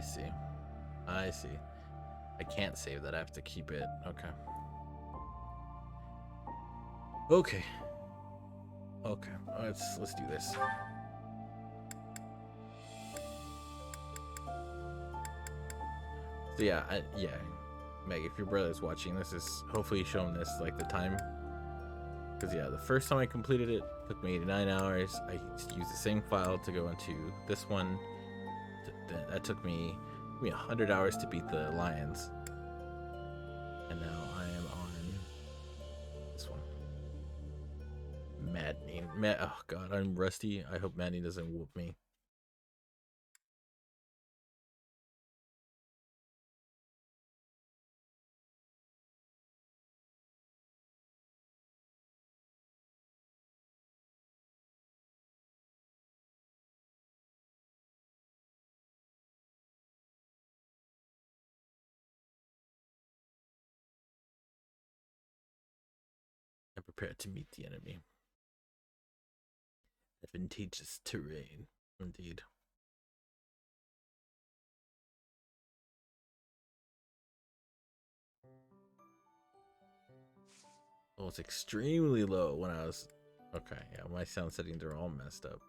see. I see. I can't save that. I have to keep it. Okay. Okay. Okay. Let's do this. So yeah, Meg, if your brother's watching this, is hopefully show him this like the time. Because yeah, the first time I completed it took me 89 hours. I used the same file to go into this one. That took me 100 hours to beat the lions. And now I am on this one. Maddening. Oh god, I'm rusty. I hope Maddening doesn't whoop me. I'm prepared to meet the enemy. Advantageous terrain, indeed. Oh, it's extremely low when I was... Okay, yeah, my sound settings are all messed up.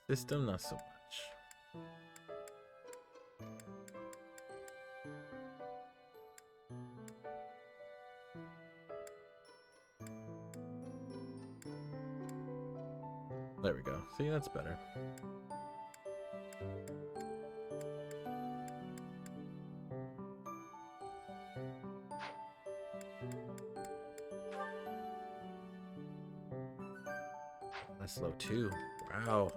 System, not so much. There we go. See, that's better. That's low too. Wow.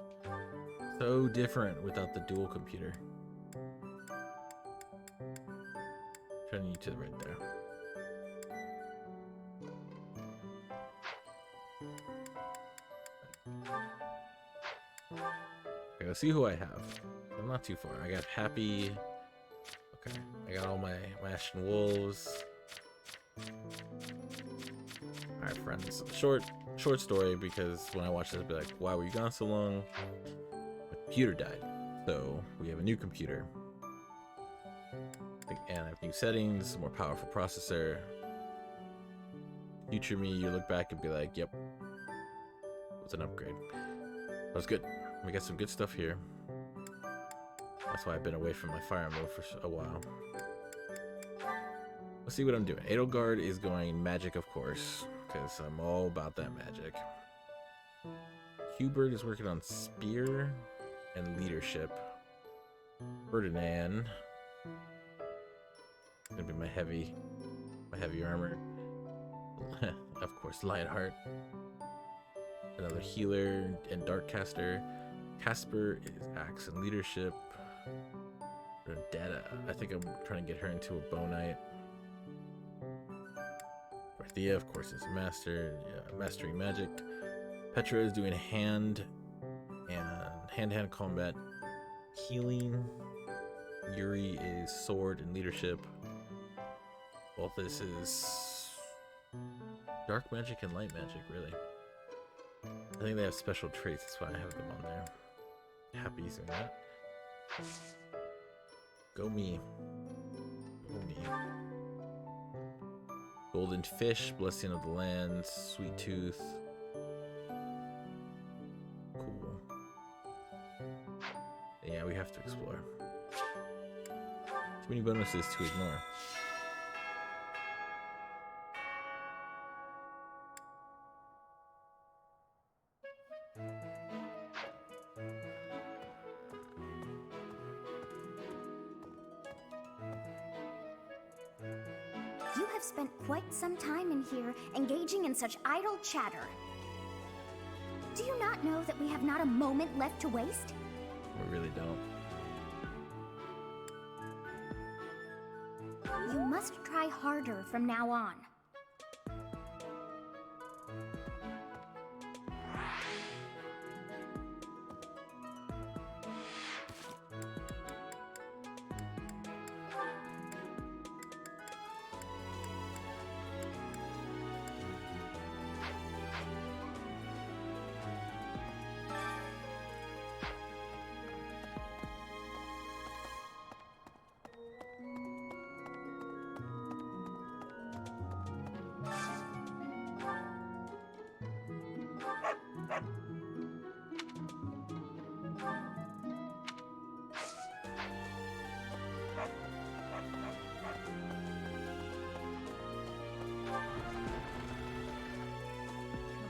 So different without the dual computer. Turning you to the right there. Okay, let's see who I have. I'm not too far. I got Happy. Okay, I got all my Ashen Wolves. Alright, friends. Short story, because when I watch this, I'll be like, why were you gone so long? My computer died. So we have a new computer. And I have new settings, more powerful processor. Future me, you look back and be like, yep, it was an upgrade. That was good. We got some good stuff here. That's why I've been away from my Fire Emblem for a while. Let's see what I'm doing. Edelgard is going magic, of course, because I'm all about that magic. Hubert is working on spear and leadership. Ferdinand is gonna be my heavy armor. Of course, Lionheart. Another healer and dark caster. Casper is axe and leadership. Data. I think I'm trying to get her into a bow knight. Barthea, of course, is master. Yeah, mastering magic. Petra is doing hand and hand-to-hand combat, healing. Yuri is sword and leadership. Both this is dark magic and light magic, really. I think they have special traits, that's why I have them on there. Happy using that. Go me. Go me. Golden Fish, Blessing of the Land, Sweet Tooth. Cool. Yeah, we have to explore. Too many bonuses to ignore. You have spent quite some time in here, engaging in such idle chatter. Do you not know that we have not a moment left to waste? We really don't. You must try harder from now on.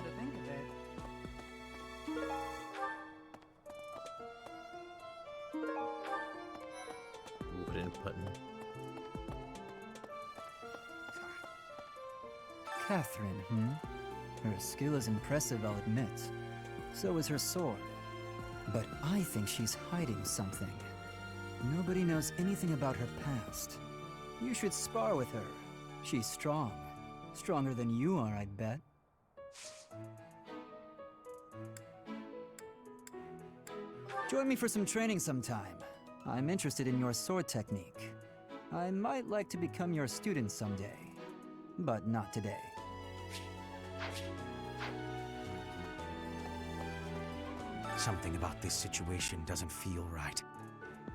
To think of it. Wooden button. Catherine, Her skill is impressive, I'll admit. So is her sword. But I think she's hiding something. Nobody knows anything about her past. You should spar with her. She's strong. Stronger than you are, I'd bet. Join me for some training sometime. I'm interested in your sword technique. I might like to become your student someday. But not today. Something about this situation doesn't feel right.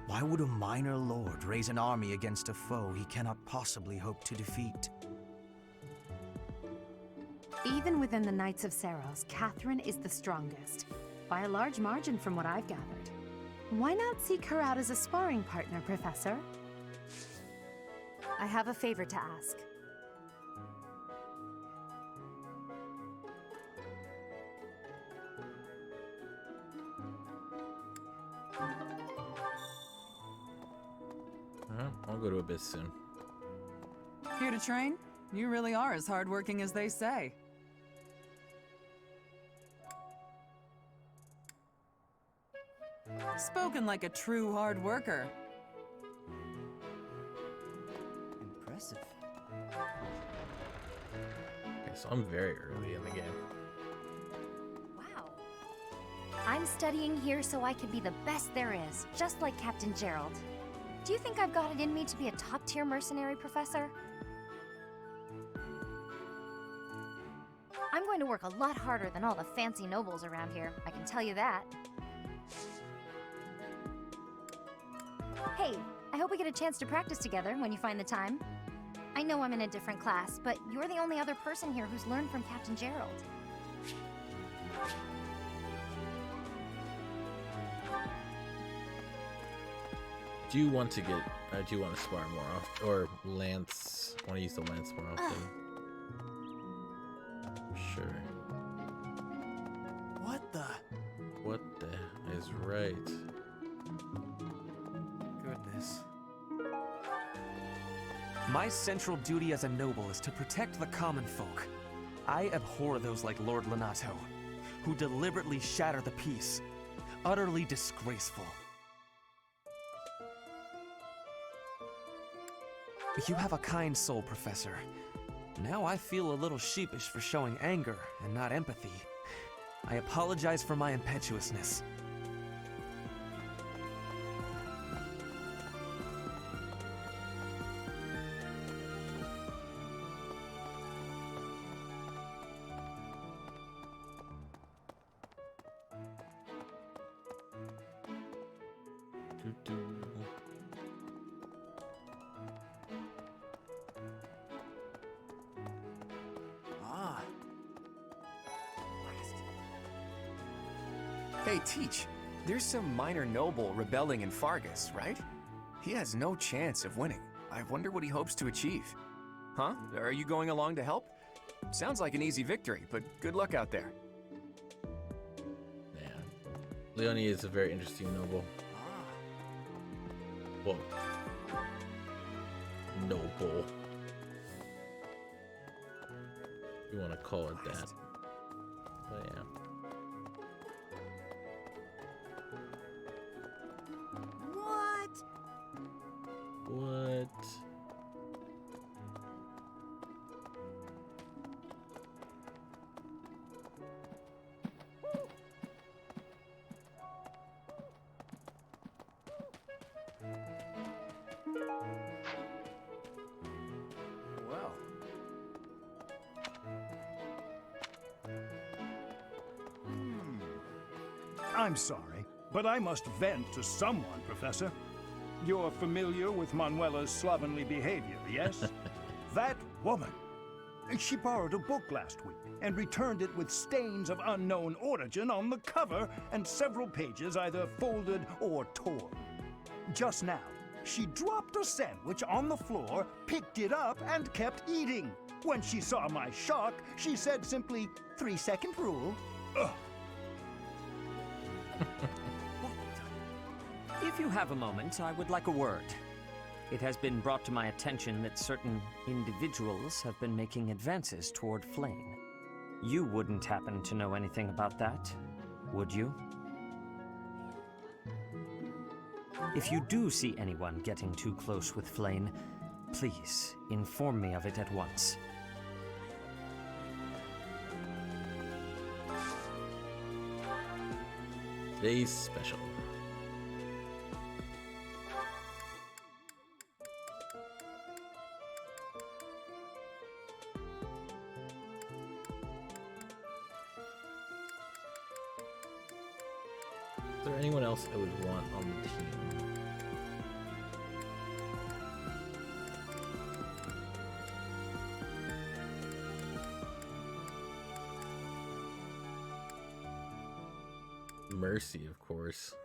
Why would a minor lord raise an army against a foe he cannot possibly hope to defeat? Even within the Knights of Saros, Catherine is the strongest, by a large margin from what I've gathered. Why not seek her out as a sparring partner, Professor? I have a favor to ask. I'll go to Abyss soon. Here to train? You really are as hardworking as they say. Spoken like a true hard worker. Impressive. Okay, so I'm very early in the game. Wow. I'm studying here so I can be the best there is, just like Captain Gerald. Do you think I've got it in me to be a top-tier mercenary, Professor? I'm going to work a lot harder than all the fancy nobles around here, I can tell you that. Hey, I hope we get a chance to practice together when you find the time. I know I'm in a different class, but you're the only other person here who's learned from Captain Gerald. Do you want to get, do you want to spar more often? Or lance, want to use the lance more often? Sure. What the? What the is right? Goodness. My central duty as a noble is to protect the common folk. I abhor those like Lord Lenato, who deliberately shatter the peace. Utterly disgraceful. You have a kind soul, Professor. Now I feel a little sheepish for showing anger and not empathy. I apologize for my impetuousness. Hey, Teach, there's some minor noble rebelling in Fargus, right? He has no chance of winning. I wonder what he hopes to achieve. Huh? Are you going along to help? Sounds like an easy victory, but good luck out there. Yeah. Leonie is a very interesting noble. Well, noble. You want to call it that. But yeah. What? Well. I'm sorry, but I must vent to someone, Professor. You're familiar with Manuela's slovenly behavior, yes? That woman. She borrowed a book last week and returned it with stains of unknown origin on the cover and several pages either folded or torn. Just now, she dropped a sandwich on the floor, picked it up, and kept eating. When she saw my shock, she said simply, 3-second rule. Ugh. If you have a moment, I would like a word. It has been brought to my attention that certain individuals have been making advances toward Flame. You wouldn't happen to know anything about that, would you? If you do see anyone getting too close with Flame, please inform me of it at once. Today's special. Is there anyone else I would want on the team? Mercy, of course.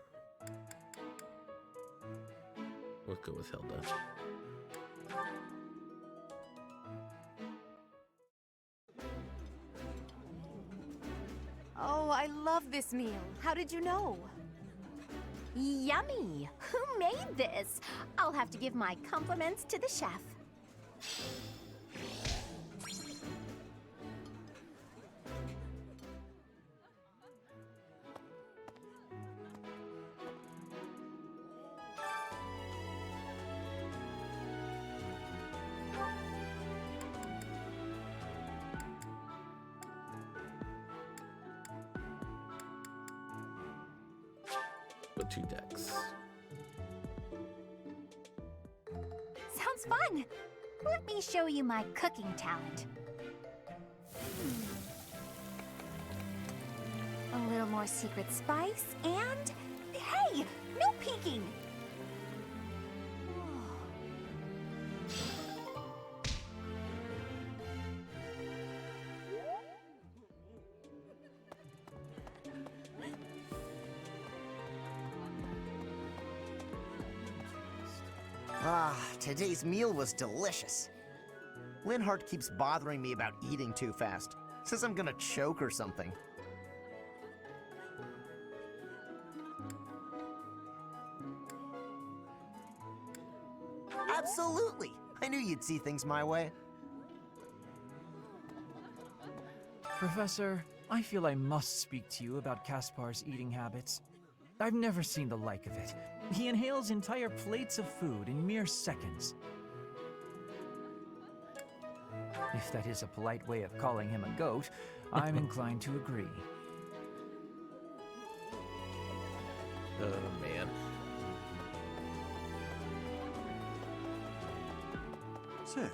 We'll go with Hilda. Oh, I love this meal. How did you know? Yummy! Who made this? I'll have to give my compliments to the chef. But 2 decks. Sounds fun! Let me show you my cooking talent. A little more secret spice, and... Hey! No peeking! Ah, today's meal was delicious. Linhart keeps bothering me about eating too fast. Says I'm gonna choke or something. Absolutely! I knew you'd see things my way. Professor, I feel I must speak to you about Caspar's eating habits. I've never seen the like of it. He inhales entire plates of food in mere seconds. If that is a polite way of calling him a goat, I'm inclined to agree. Oh, man. Say,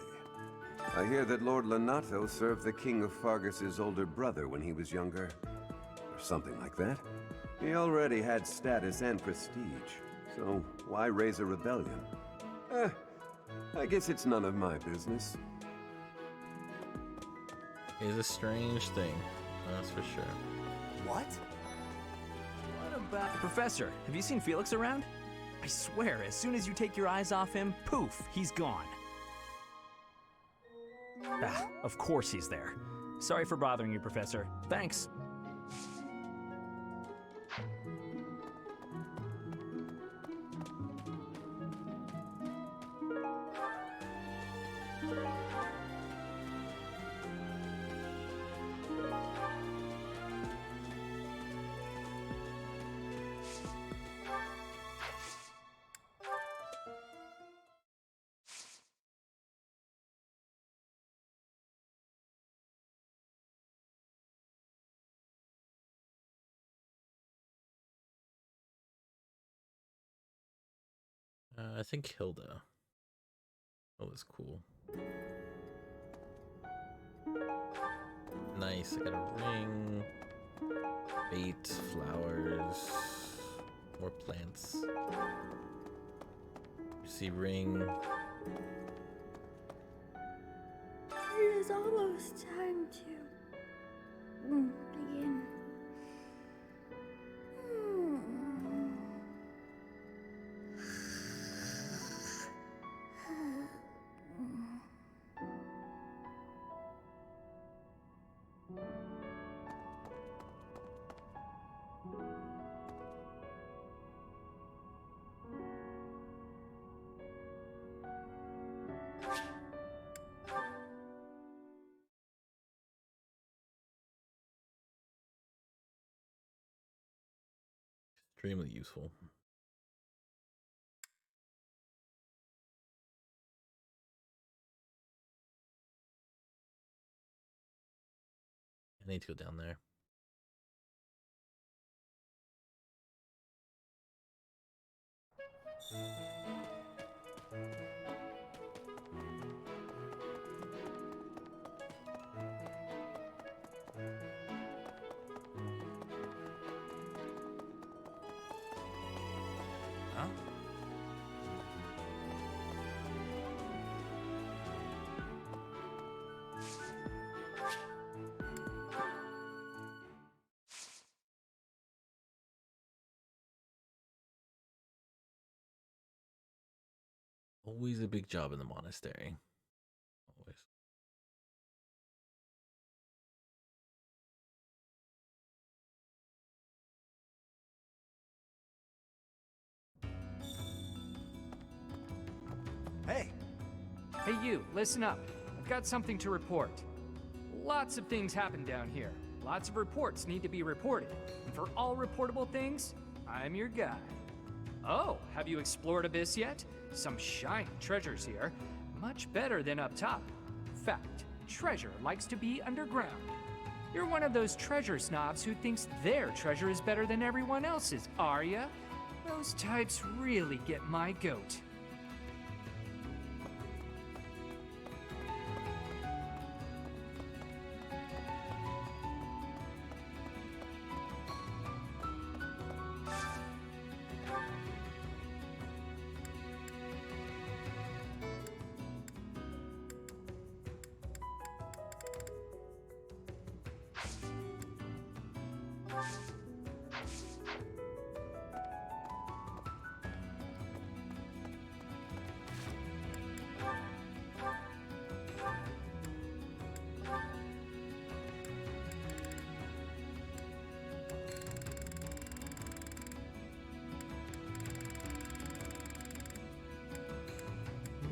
I hear that Lord Lenato served the King of Fargus's older brother when he was younger. Or something like that. He already had status and prestige, so why raise a rebellion? I guess it's none of my business. It's a strange thing, that's for sure. What? What about... Professor, have you seen Felix around? I swear, as soon as you take your eyes off him, poof, he's gone. Ah, of course he's there. Sorry for bothering you, Professor. Thanks. I think Hilda. That was cool. Nice, I got a ring. Bait, flowers, more plants. You see ring. It is almost time to begin. Extremely useful. I need to go down there. Huh? Always a big job in the monastery. Always. Hey! Hey you, listen up. I've got something to report. Lots of things happen down here. Lots of reports need to be reported. And for all reportable things, I'm your guy. Oh, have you explored Abyss yet? Some shiny treasures here. Much better than up top. Fact, treasure likes to be underground. You're one of those treasure snobs who thinks their treasure is better than everyone else's, are ya? Those types really get my goat.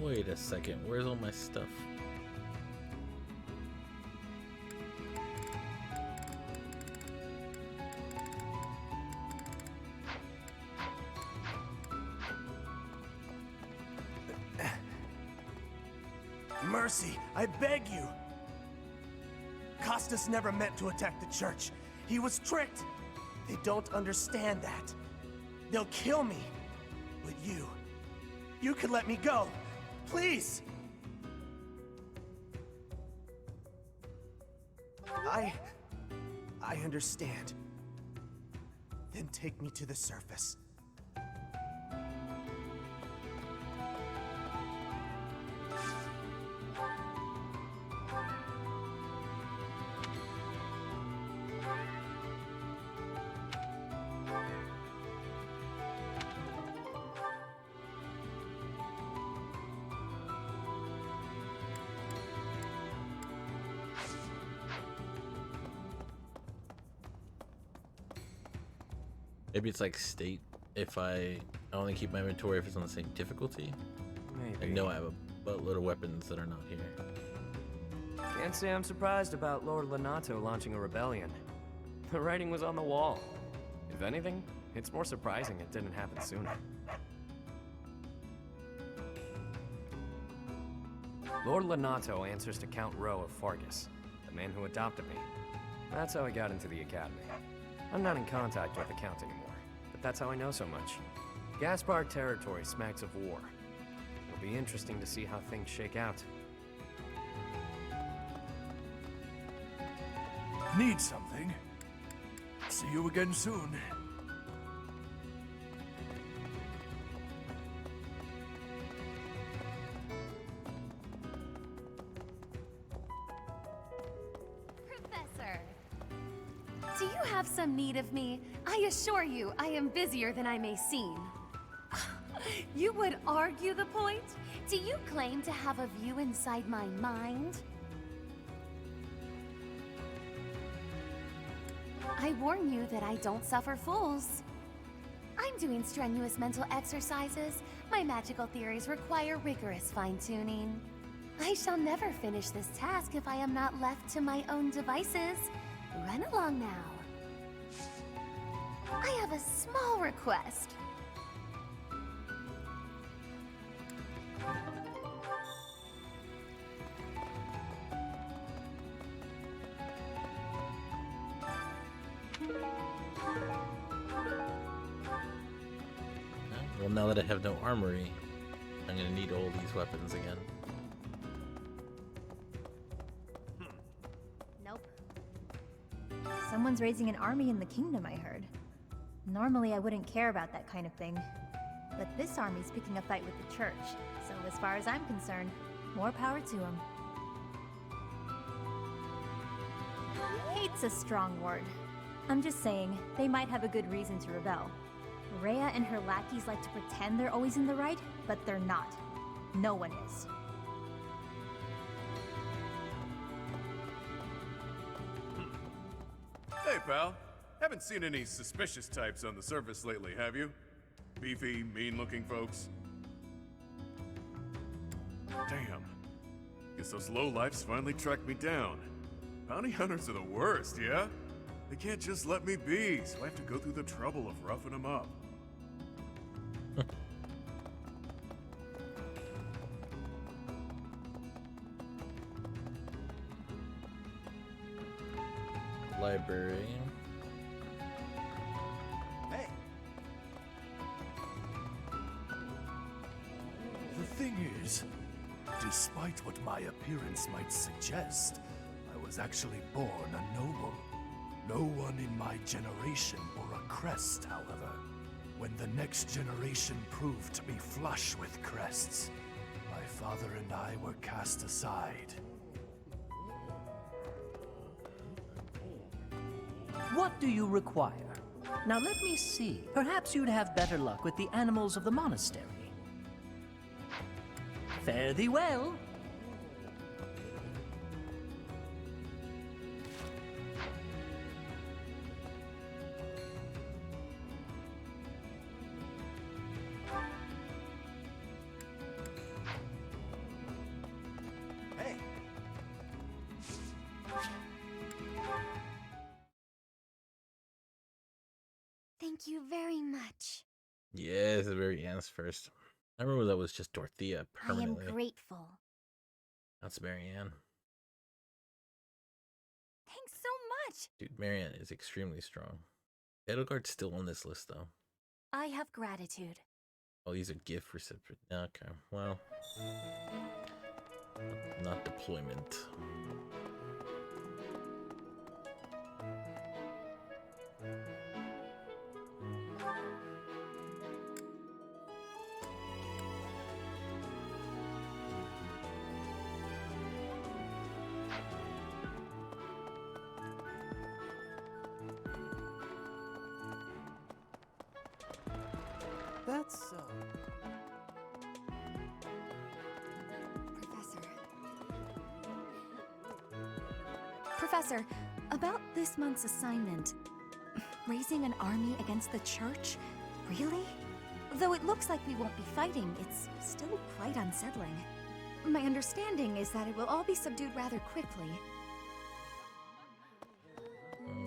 Wait a second, where's all my stuff? Mercy, I beg you! Costas never meant to attack the church. He was tricked. They don't understand that. They'll kill me. But you could let me go. Please! I understand. Then take me to the surface. Maybe it's like state if I only keep my inventory if it's on the same difficulty. Maybe. I know I have a buttload of weapons that are not here. Can't say I'm surprised about Lord Lenato launching a rebellion. The writing was on the wall. If anything, it's more surprising it didn't happen sooner. Lord Lenato answers to Count Rowe of Fargus, the man who adopted me. That's how I got into the academy. I'm not in contact with the Count anymore, but that's how I know so much. Gaspar territory smacks of war. It'll be interesting to see how things shake out. Need something? See you again soon. Professor! Do you have some need of me? I assure you, I am busier than I may seem. You would argue the point? Do you claim to have a view inside my mind? I warn you that I don't suffer fools. I'm doing strenuous mental exercises. My magical theories require rigorous fine-tuning. I shall never finish this task if I am not left to my own devices. Run along now. I have a small request. Well, now that I have no armory, I'm gonna need all these weapons again. Nope. Someone's raising an army in the kingdom, I heard. Normally I wouldn't care about that kind of thing. But this army's picking a fight with the church, so as far as I'm concerned, more power to them. Hate's a strong word. I'm just saying, they might have a good reason to rebel. Rhea and her lackeys like to pretend they're always in the right, but they're not. No one is. Hey, pal. Haven't seen any suspicious types on the surface lately, have you? Beefy, mean-looking folks? Damn. Guess those lowlifes finally tracked me down. Bounty hunters are the worst, yeah? They can't just let me be, so I have to go through the trouble of roughing them up. Library. Hey. The thing is, despite what my appearance might suggest, I was actually born a noble. No one in my generation bore a crest, however. When the next generation proved to be flush with crests, my father and I were cast aside. What do you require? Now let me see. Perhaps you'd have better luck with the animals of the monastery. Fare thee well. Hey. Thank you very much. Yes, the very ends first. I remember that was just Dorothea permanently. I am grateful. That's Marianne. Thanks so much. Dude, Marianne is extremely strong. Edelgard's still on this list, though. I have gratitude. Oh, these are gift recipients. Okay, well. Not deployment. That's Professor, about this month's assignment. Raising an army against the church? Really? Though it looks like we won't be fighting, it's still quite unsettling. My understanding is that it will all be subdued rather quickly.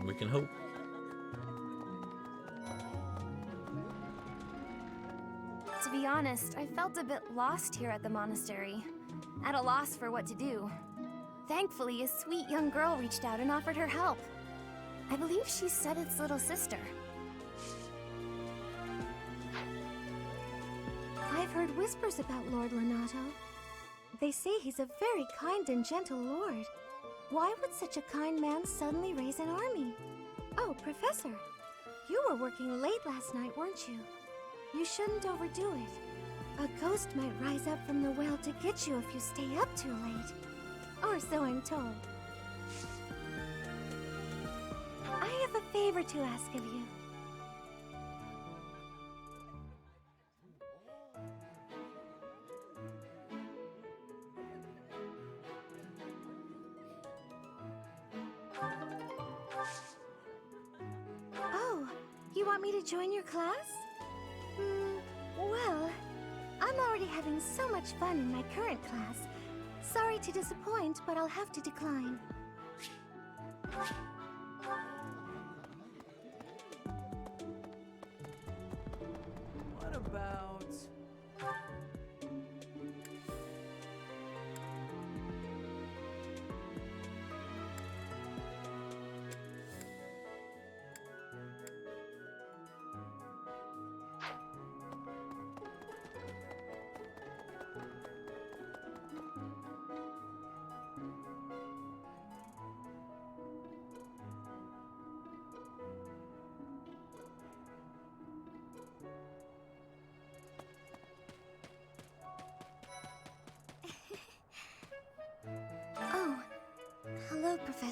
We can hope. To be honest, I felt a bit lost here at the monastery. At a loss for what to do. Thankfully, a sweet young girl reached out and offered her help. I believe she's Sedith's little sister. I've heard whispers about Lord Lonato. They say he's a very kind and gentle lord. Why would such a kind man suddenly raise an army? Oh, Professor, you were working late last night, weren't you? You shouldn't overdo it. A ghost might rise up from the well to get you if you stay up too late. Or so I'm told. I have a favor to ask of you. Oh, you want me to join your class? Well, I'm already having so much fun in my current class. Sorry to disappoint, but I'll have to decline.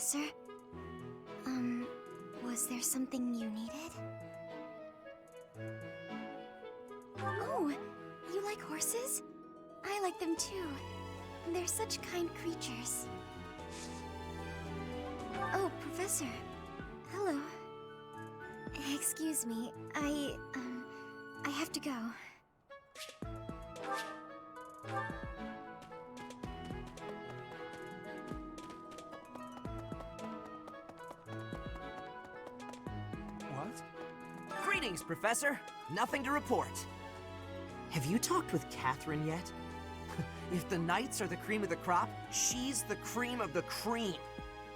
Professor. Was there something you needed? Oh, you like horses? I like them too. They're such kind creatures. Oh, Professor. Hello. Excuse me, I have to go. Greetings, Professor. Nothing to report. Have you talked with Catherine yet? If the knights are the cream of the crop, she's the cream of the cream.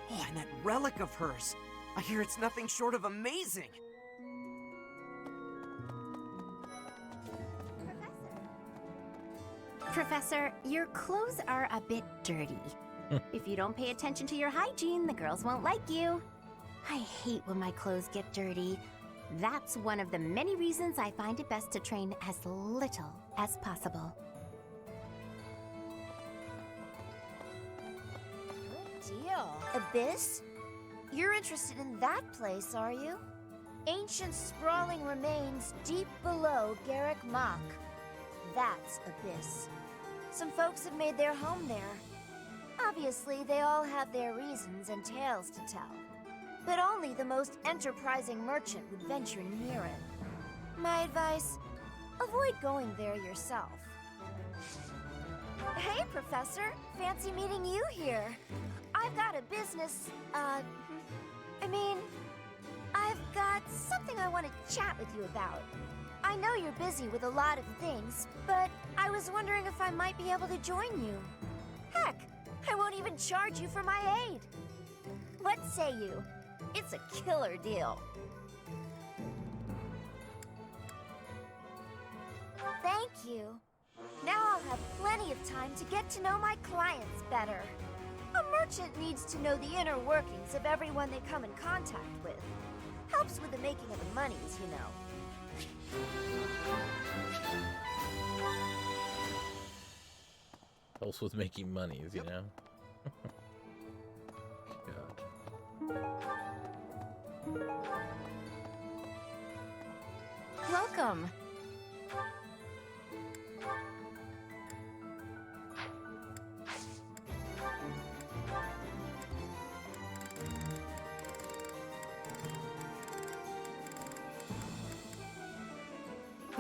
Oh, and that relic of hers. I hear it's nothing short of amazing. Professor, your clothes are a bit dirty. If you don't pay attention to your hygiene, the girls won't like you. I hate when my clothes get dirty. That's one of the many reasons I find it best to train as little as possible. Good deal. Abyss? You're interested in that place, are you? Ancient sprawling remains deep below Garrick Mach. That's Abyss. Some folks have made their home there. Obviously, they all have their reasons and tales to tell. But only the most enterprising merchant would venture near it. My advice, avoid going there yourself. Hey, Professor. Fancy meeting you here. I've got a business, I've got something I want to chat with you about. I know you're busy with a lot of things, but I was wondering if I might be able to join you. Heck, I won't even charge you for my aid. What say you? It's a killer deal. Thank you. Now I'll have plenty of time to get to know my clients better. A merchant needs to know the inner workings of everyone they come in contact with. Helps with the making of the monies, you know. Helps with making monies, you know? Welcome.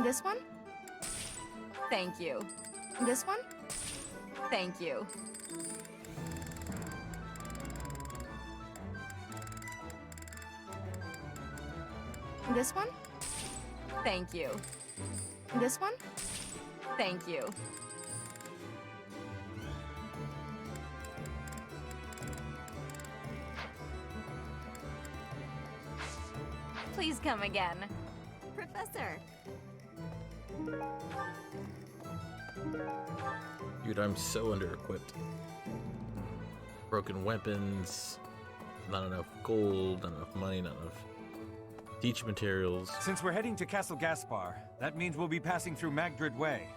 This one? Thank you. This one? Thank you. This one? Thank you. This one? Thank you. Please come again. Professor. Dude, I'm so under-equipped. Broken weapons, not enough gold, not enough money, not enough teach materials. Since we're heading to Castle Gaspar, that means we'll be passing through Magdred Way.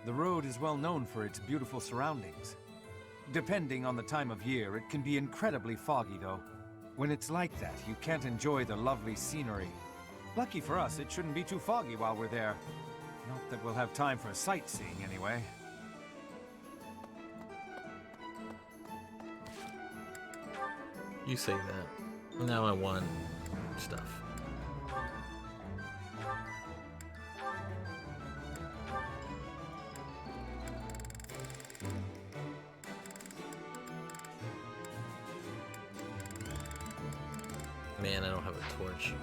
The road is well known for its beautiful surroundings. Depending on the time of year, it can be incredibly foggy, though. When it's like that, you can't enjoy the lovely scenery. Lucky for us, it shouldn't be too foggy while we're there. Not that we'll have time for sightseeing, anyway. You say that. Now I want stuff. Man, I don't have a torch.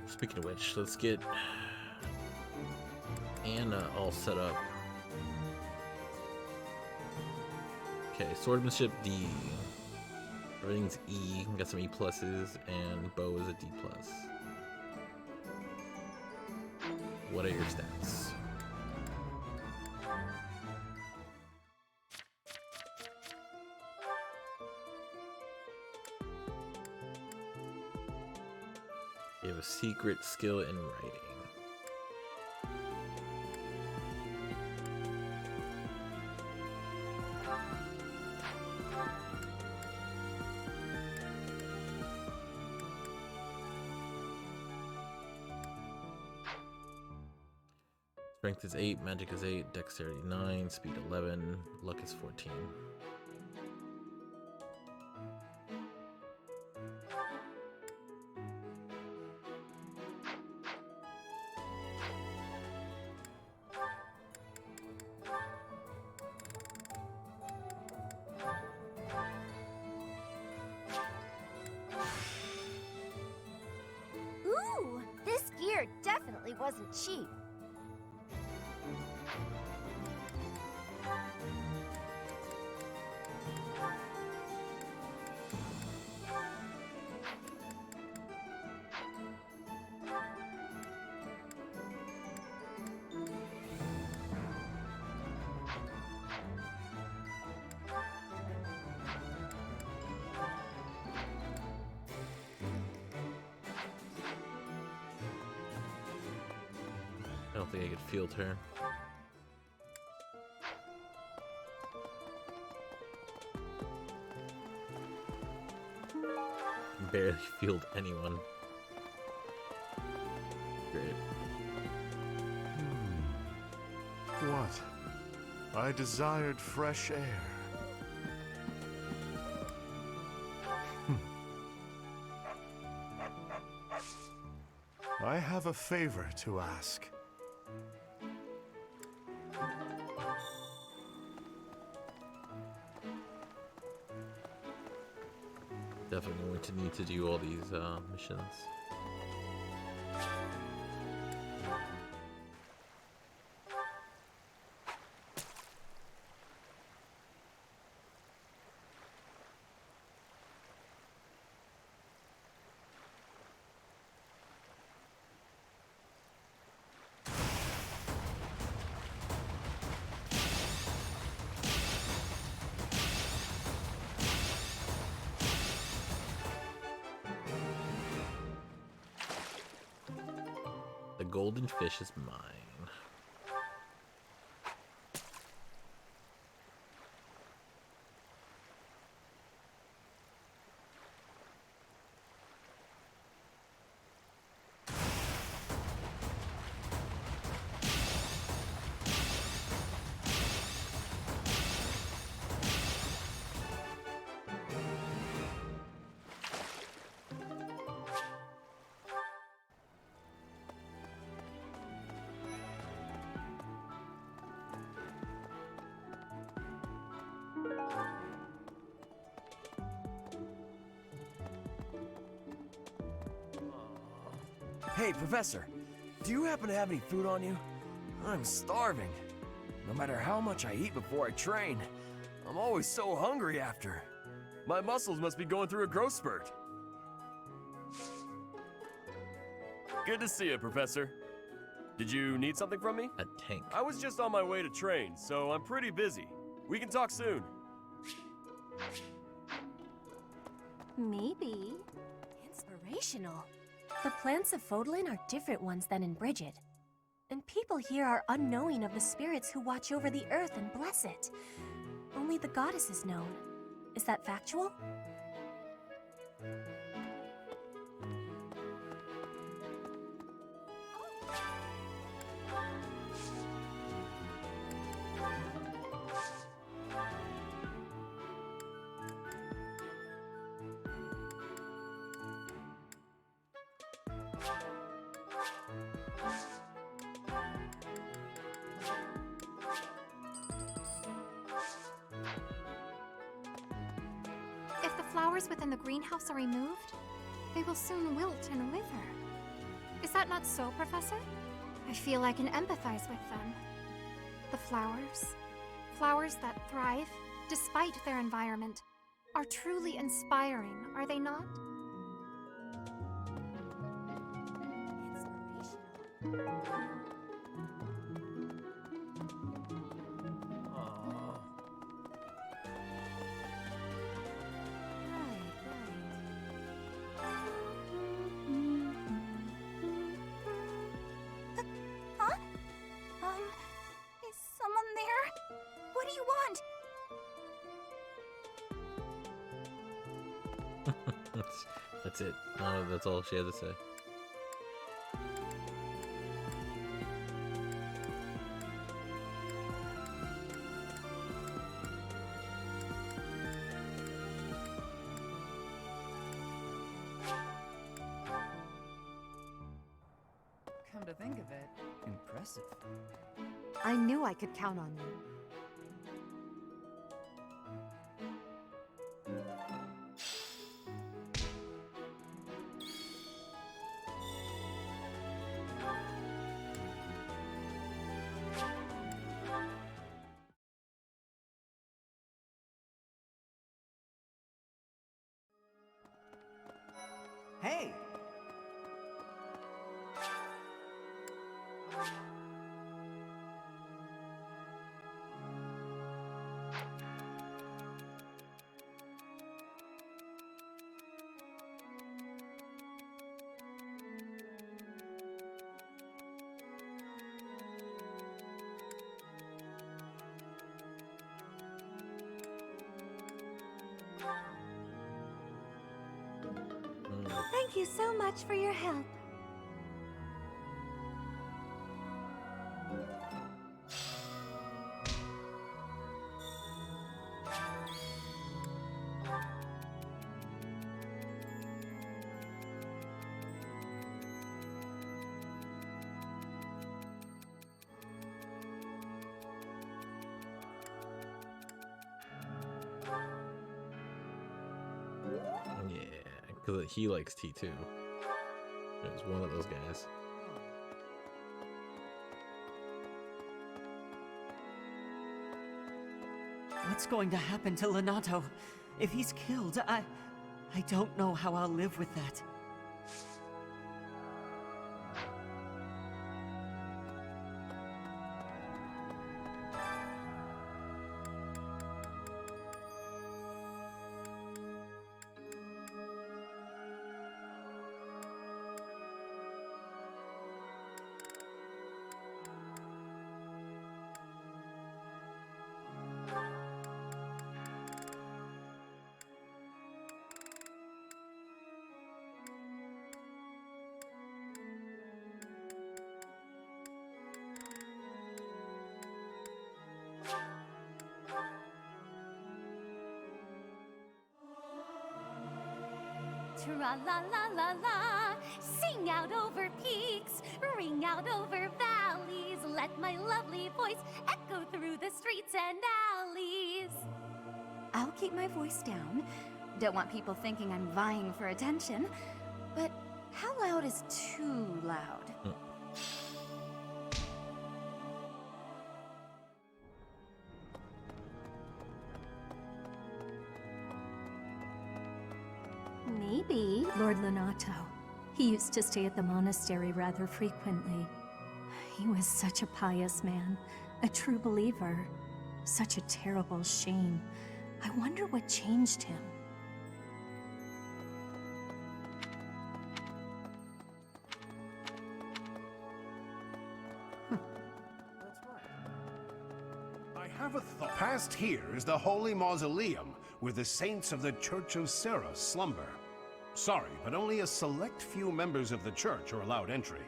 Speaking of which, let's get Anna all set up. Okay, swordsmanship D. Everything's E. Got some E pluses, and Bo is a D plus. What are your stats? You have a secret skill in writing. Strength is 8, magic is 8, dexterity 9, speed 11, luck is 14. Ooh, this gear definitely wasn't cheap. I don't think I could field her. Barely field anyone. Great. What? I desired fresh air. I have a favor to ask. Definitely going to need to do all these missions. The golden fish is mine. Hey, Professor, do you happen to have any food on you? I'm starving. No matter how much I eat before I train, I'm always so hungry after. My muscles must be going through a growth spurt. Good to see you, Professor. Did you need something from me? A tank. I was just on my way to train, so I'm pretty busy. We can talk soon. Maybe. Inspirational. The plants of Fodlan are different ones than in Bridget. And people here are unknowing of the spirits who watch over the earth and bless it. Only the goddess is known. Is that factual? If the flowers within the greenhouse are removed, they will soon wilt and wither. Is that not so, Professor? I feel I can empathize with them. The flowers. Flowers that thrive, despite their environment. are truly inspiring, are they not? Huh? Is someone there? What do you want? That's it. No, that's all she had to say. Come to think of it, Impressive. I knew I could count on you. Hey! Thank you so much for your help. Yeah, because he likes tea too. It was one of those guys. What's going to happen to Lenato? If he's killed, I don't know how I'll live with that. Tra-la-la-la-la, sing out over peaks, ring out over valleys, let my lovely voice echo through the streets and alleys. I'll keep my voice down. Don't want people thinking I'm vying for attention. But how loud is too loud? Maybe Lord Lenato. He used to stay at the monastery rather frequently. He was such a pious man, a true believer. Such a terrible shame. I wonder what changed him. I have a thought. Past here is the Holy Mausoleum, where the saints of the Church of Sarah slumber. Sorry, but only a select few members of the church are allowed entry.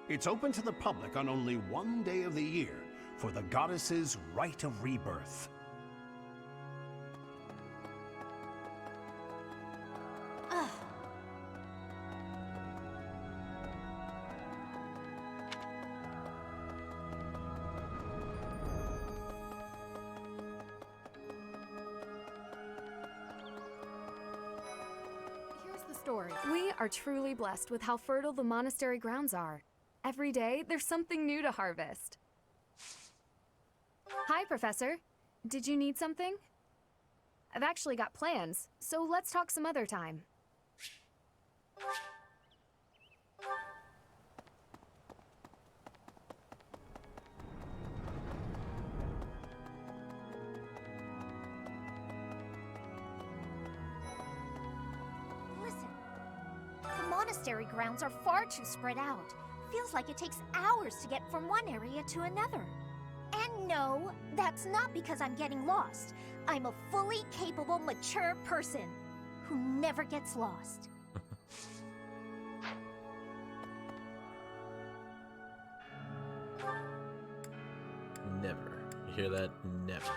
It's open to the public on only one day of the year, for the goddess's rite of rebirth. Story. We are truly blessed with how fertile the monastery grounds are. Every day, there's something new to harvest. Hi, Professor. Did you need something? I've actually got plans, so let's talk some other time. Listen, the monastery grounds are far too spread out. Feels like it takes hours to get from one area to another. And no, that's not because I'm getting lost. I'm a fully capable, mature person who never gets lost. Never. You hear that? Never.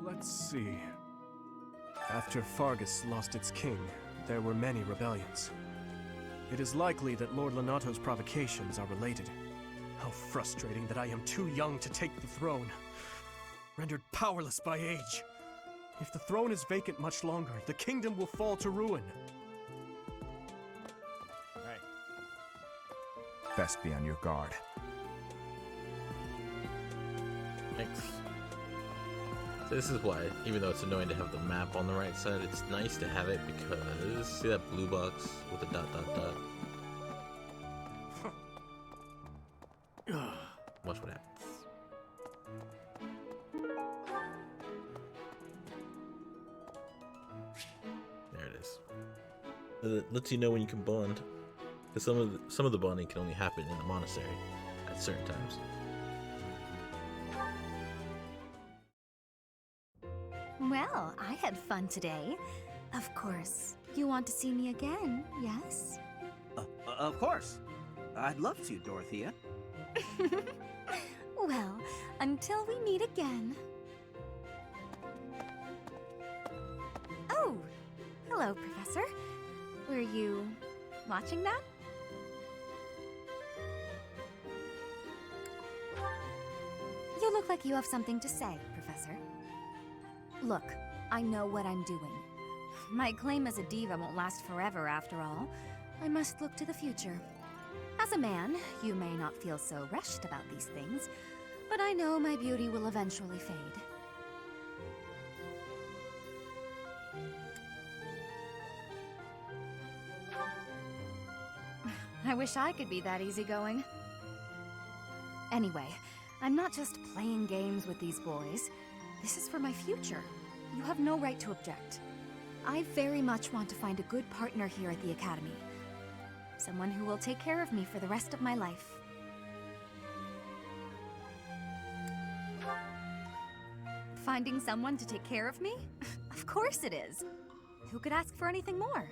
Let's see. After Fargus lost its king, there were many rebellions. It is likely that Lord Lonato's provocations are related. How frustrating that I am too young to take the throne, rendered powerless by age. If the throne is vacant much longer, the kingdom will fall to ruin. Hey. Best be on your guard. Thanks. So this is why, even though it's annoying to have the map on the right side, it's nice to have it because, see that blue box with the dot dot dot? Watch what happens. There it is. It lets you know when you can bond. Because some of the bonding can only happen in the monastery at certain times. Well, I had fun today. Of course, you want to see me again, yes? Of course. I'd love to, Dorothea. Well, until we meet again. Oh, hello, Professor. Were you watching that? You look like you have something to say, Professor. Look, I know what I'm doing. My claim as a diva won't last forever, after all. I must look to the future. As a man, you may not feel so rushed about these things, but I know my beauty will eventually fade. I wish I could be that easygoing. Anyway, I'm not just playing games with these boys. This is for my future. You have no right to object. I very much want to find a good partner here at the Academy. Someone who will take care of me for the rest of my life. Finding someone to take care of me? Of course it is. Who could ask for anything more?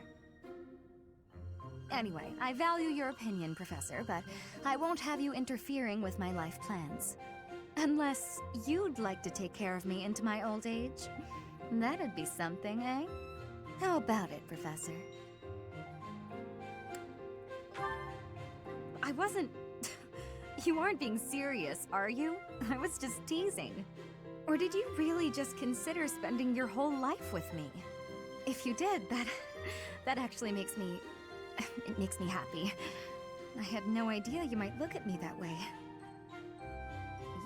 Anyway, I value your opinion, Professor, but I won't have you interfering with my life plans. Unless you'd like to take care of me into my old age. That'd be something, eh? How about it, Professor? I wasn't... You aren't being serious, are you? I was just teasing. Or did you really just consider spending your whole life with me? If you did, that actually makes me... It makes me happy. I had no idea you might look at me that way.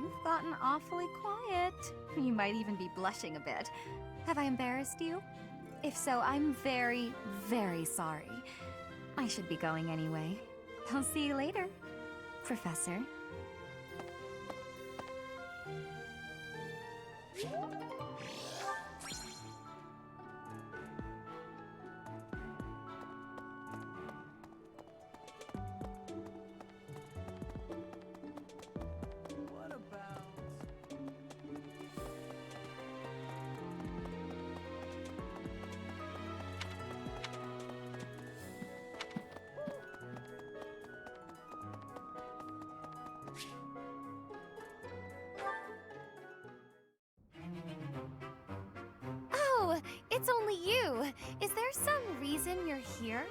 You've gotten awfully quiet. You might even be blushing a bit. Have I embarrassed you? If so, I'm very, very sorry. I should be going anyway. I'll see you later, Professor. Oh, it's only you. Is there some reason you're here?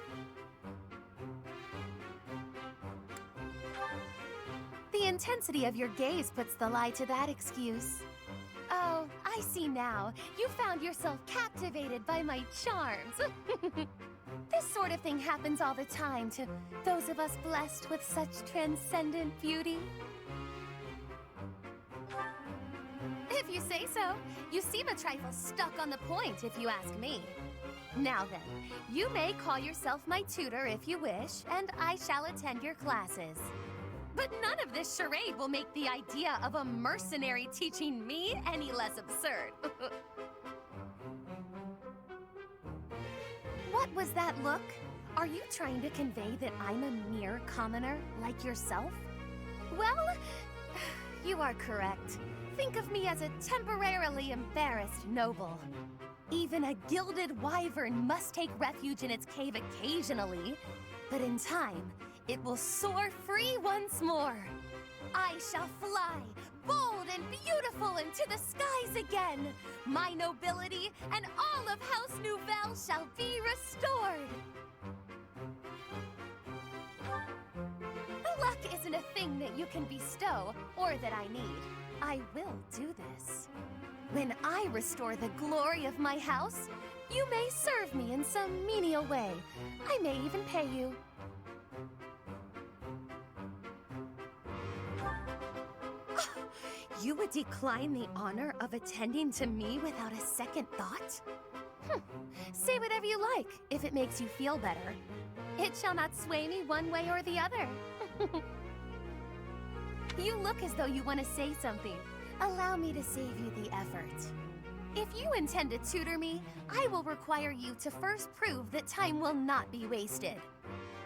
The intensity of your gaze puts the lie to that excuse. Oh, I see now. You found yourself captivated by my charms. This sort of thing happens all the time to those of us blessed with such transcendent beauty. If you say so. You seem a trifle stuck on the point, if you ask me. Now then, you may call yourself my tutor if you wish, and I shall attend your classes. But none of this charade will make the idea of a mercenary teaching me any less absurd. What was that look? Are you trying to convey that I'm a mere commoner like yourself? Well, you are correct. Think of me as a temporarily embarrassed noble. Even a gilded wyvern must take refuge in its cave occasionally, but in time, it will soar free once more. I shall fly, bold and beautiful, into the skies again. My nobility and all of House Nouvelle shall be restored. The luck isn't a thing that you can bestow or that I need. I will do this. When I restore the glory of my house, you may serve me in some menial way. I may even pay you. You would decline the honor of attending to me without a second thought? Say whatever you like, if it makes you feel better. It shall not sway me one way or the other. You look as though you want to say something. Allow me to save you the effort. If you intend to tutor me, I will require you to first prove that time will not be wasted.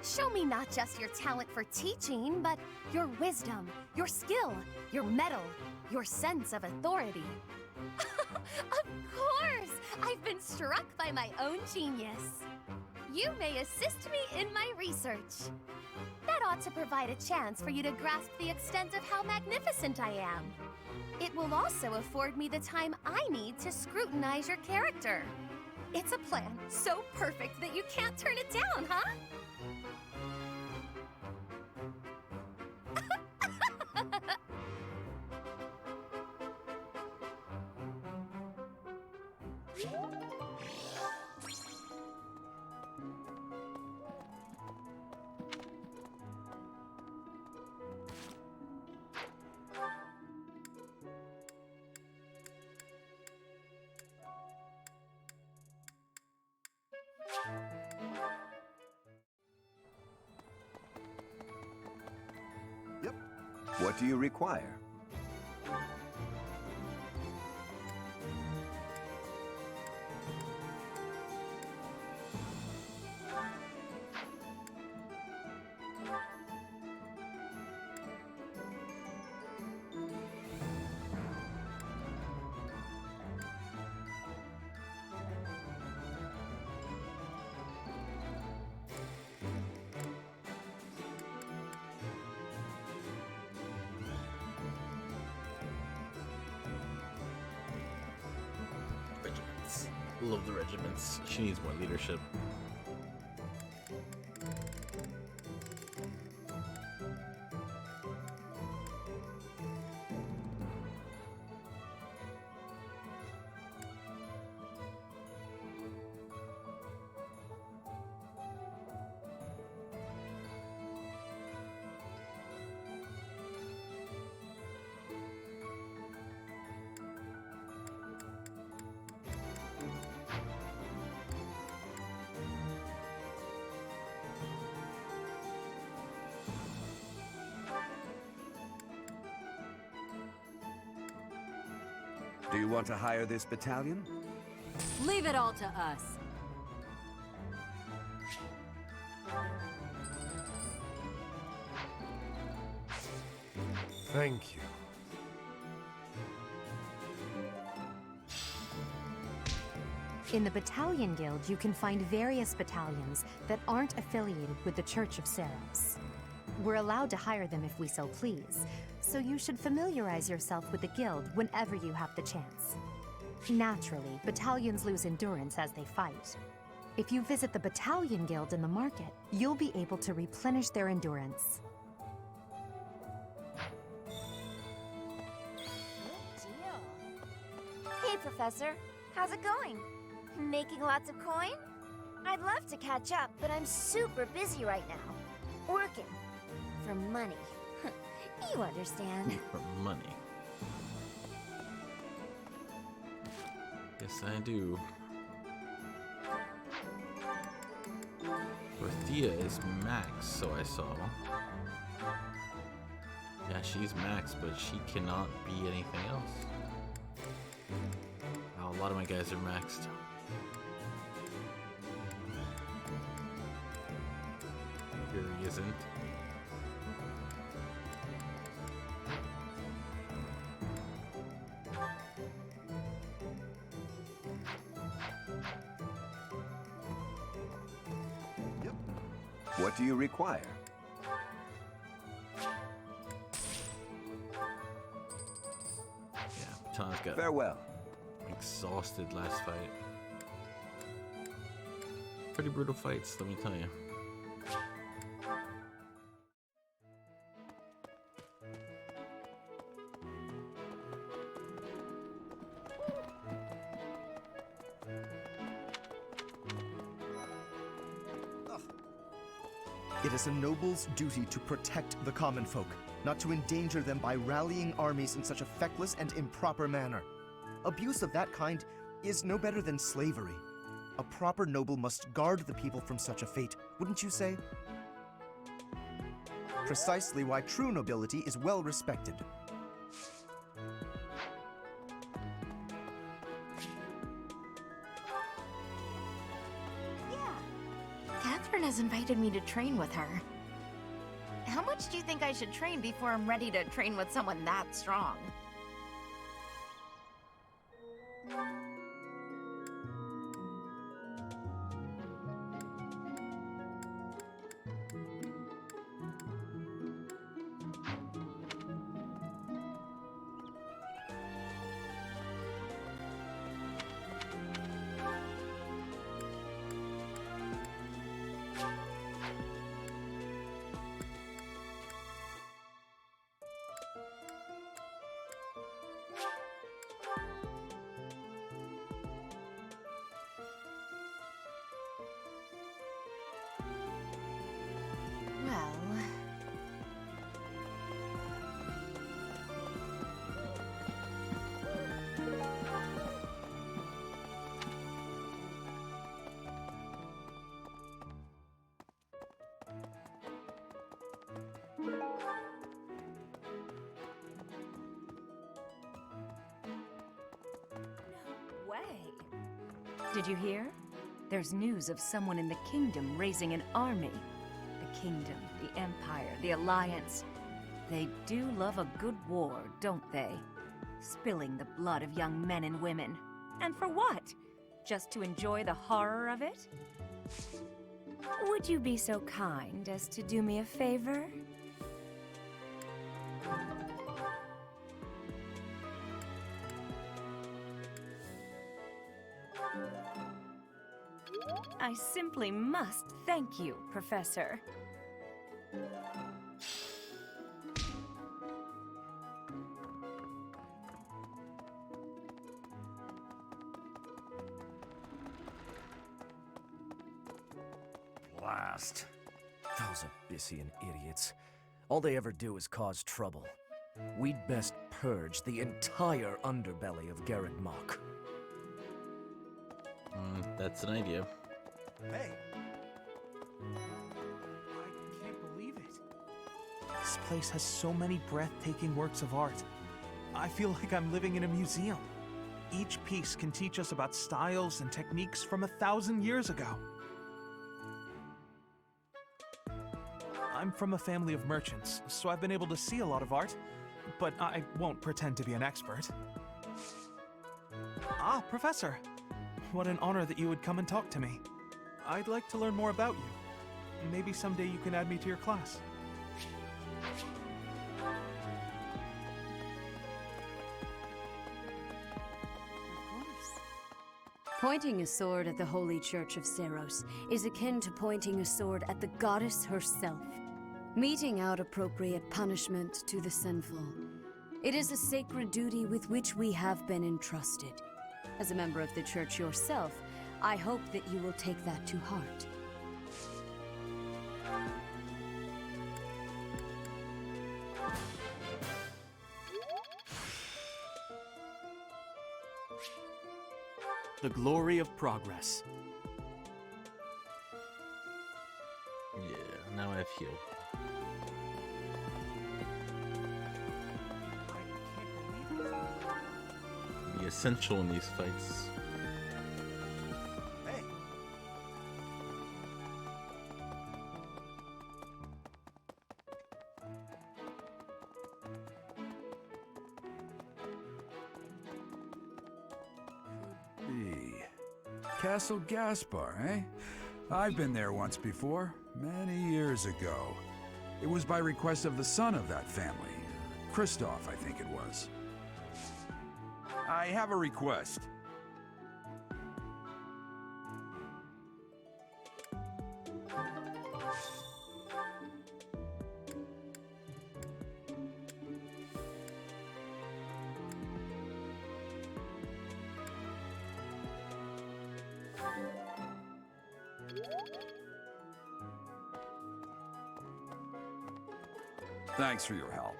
Show me not just your talent for teaching, but your wisdom, your skill, your mettle, your sense of authority. Of course! I've been struck by my own genius. You may assist me in my research. That ought to provide a chance for you to grasp the extent of how magnificent I am. It will also afford me the time I need to scrutinize your character. It's a plan so perfect that you can't turn it down, huh? Yep. What do you require? Regiments. Love the regiments. She needs more leadership. Do you want to hire this battalion? Leave it all to us. Thank you. In the Battalion Guild, you can find various battalions that aren't affiliated with the Church of Seros. We're allowed to hire them if we so please, so you should familiarize yourself with the guild whenever you have the chance. Naturally, battalions lose endurance as they fight. If you visit the Battalion Guild in the market, you'll be able to replenish their endurance. Hey, Professor. How's it going? Making lots of coin? I'd love to catch up, but I'm super busy right now. Working. For money. You understand. For money. Yes, I do. Dorothea is max, so I saw. Yeah, she's max, but she cannot be anything else. Wow, a lot of my guys are maxed. Here he isn't. What do you require? Yeah, Tom's got farewell. Exhausted last fight. Pretty brutal fights, let me tell you. It is a noble's duty to protect the common folk, not to endanger them by rallying armies in such a feckless and improper manner. Abuse of that kind is no better than slavery. A proper noble must guard the people from such a fate, wouldn't you say? Precisely why true nobility is well respected. Catherine has invited me to train with her. How much do you think I should train before I'm ready to train with someone that strong? Did you hear? There's news of someone in the kingdom raising an army. The kingdom, the empire, the alliance. They do love a good war, don't they? Spilling the blood of young men and women. And for what? Just to enjoy the horror of it? Would you be so kind as to do me a favor? I simply must thank you, Professor. Blast. Those Abyssian idiots. All they ever do is cause trouble. We'd best purge the entire underbelly of Garreg Mach. That's an idea. Hey! I can't believe it. This place has so many breathtaking works of art. I feel like I'm living in a museum. Each piece can teach us about styles and techniques from 1,000 years ago. I'm from a family of merchants, so I've been able to see a lot of art, but I won't pretend to be an expert. Ah, Professor! What an honor that you would come and talk to me. I'd like to learn more about you. Maybe someday you can add me to your class. Pointing a sword at the Holy Church of Seros is akin to pointing a sword at the goddess herself, meting out appropriate punishment to the sinful. It is a sacred duty with which we have been entrusted. As a member of the Church yourself, I hope that you will take that to heart. The glory of progress. Yeah, now I have heal. Be essential in these fights. Hey. Castle Gaspar, eh? I've been there once before, many years ago. It was by request of the son of that family. Christoph, I think it was. I have a request. Thanks for your help.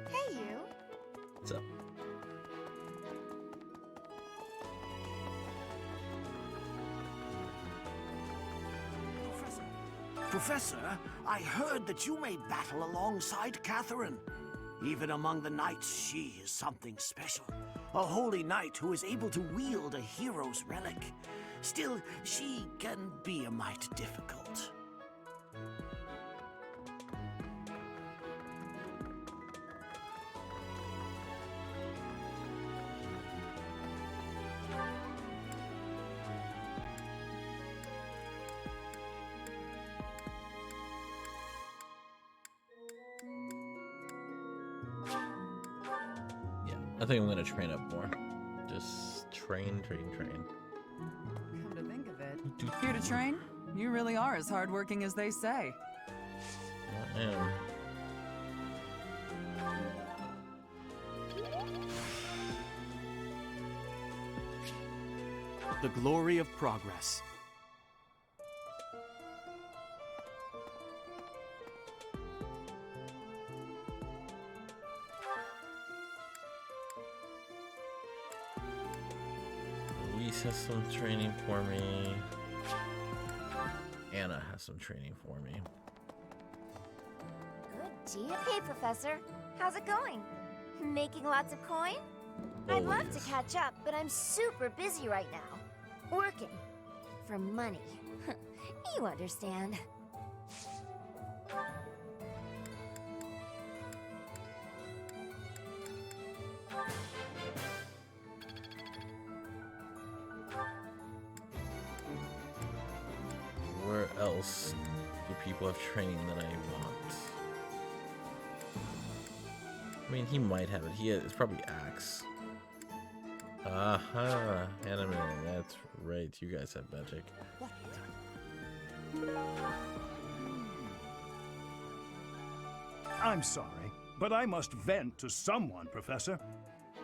Hey, you. What's up? Professor, I heard that you may battle alongside Catherine. Even among the knights, she is something special. A holy knight who is able to wield a hero's relic. Still, she can be a mite difficult. I think I'm gonna train up more. Just train. Come to think of it, here to train? You really are as hardworking as they say. I am. The glory of progress. Luis has some training for me. Anna has some training for me. Good deal. Hey, Professor. How's it going? Making lots of coin? I'd love to catch up, but I'm super busy right now. Working. For money. You understand. Where else do people have training that I want? I mean, he might have it. It's probably Axe. Aha, anime. That's right. You guys have magic. I'm sorry, but I must vent to someone, Professor.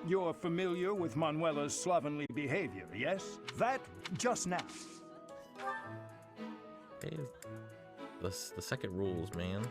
You're familiar with Manuela's slovenly behavior, yes? That just now. Hey, the second rules, man.